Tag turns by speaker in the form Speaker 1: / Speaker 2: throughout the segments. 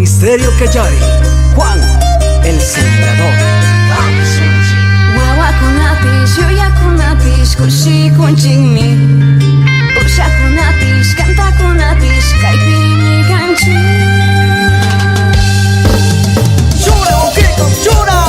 Speaker 1: Ministerio Kallary, Juan el Sembrador.
Speaker 2: Wawakunapish, yuyakunapish, kushikunchinmi. Ushakunapish, kantakunapish, kaypimi kanchik.
Speaker 1: Chura, Okiko, chura.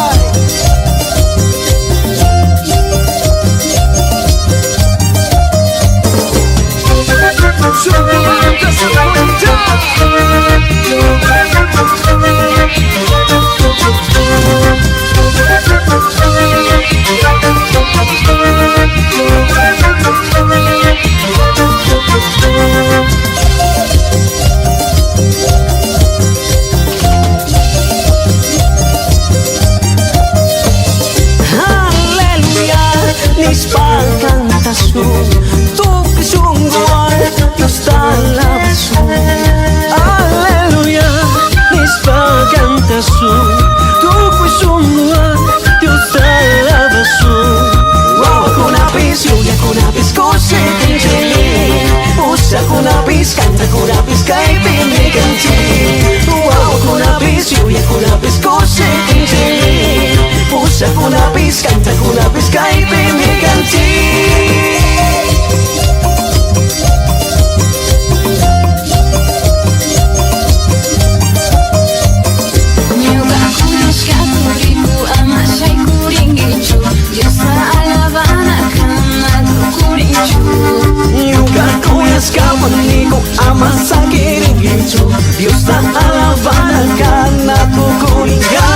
Speaker 1: Dios da alabanza karena Tukuykuna.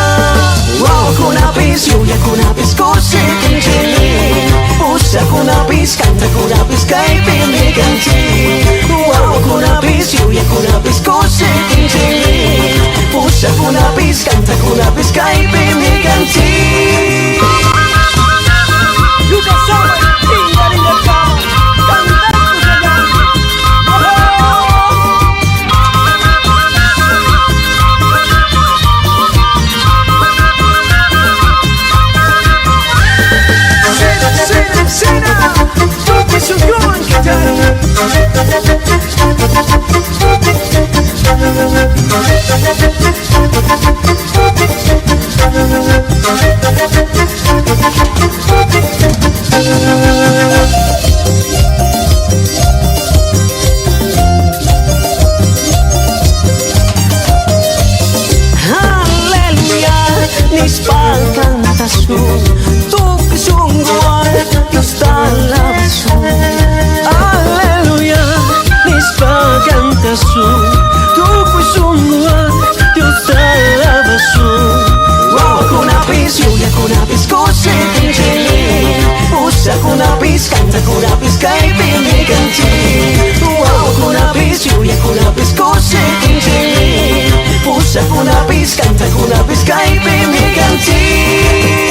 Speaker 1: Wow, kunapis, yuya kunapis, kose tinjili. Usa kunapis, kanta kunapis, kaypimi kanchik. Wow, kunapis, yuya kunapis, kose tinjili. Usa kunapis, kanta kunapis, kaypimi kanchik. Yuka sama, tinggal di dekat. Haleluya, nispal cantasu, tu kesungguhan Dios talabasu. Haleluya, nispal cantasu, tu kesungguhan Dios talabasu. Wow, kunapis, yuya kunapis, kose tinjili. Usa kunapis, kanta kunapis, kaypimi kanchik. Wow, kunapis, yuya kunapis, kose tinjili. Usa kunapis, kanta kunapis, kaypimi kanchik.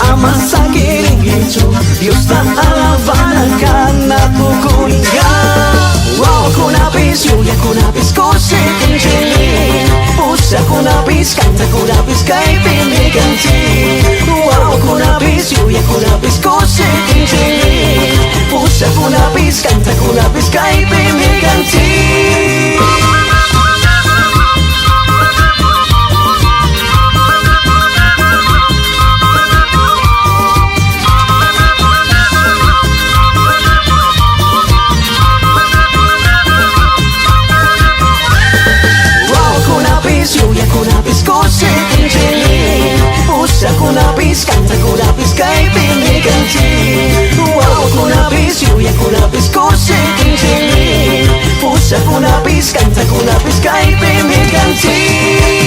Speaker 1: Amasa kiringicho, Dios da alabanza karena Tukuykuna. Wow, kunapis, yuya kunapis, kose tinjili. Usa kunapis, kanta kunapis, kaypimi kanchik. Wow, kunapis, yuya kunapis, kose tinjili. Usa kunapis, kanta kunapis, kaypimi kanchik. Kunapis, kanta kunapis, kaypimi kanchik. Wow, kunapis, yuya kunapis, kose tinjili. Usa kunapis, kanta kunapis, kaypimi kanchik.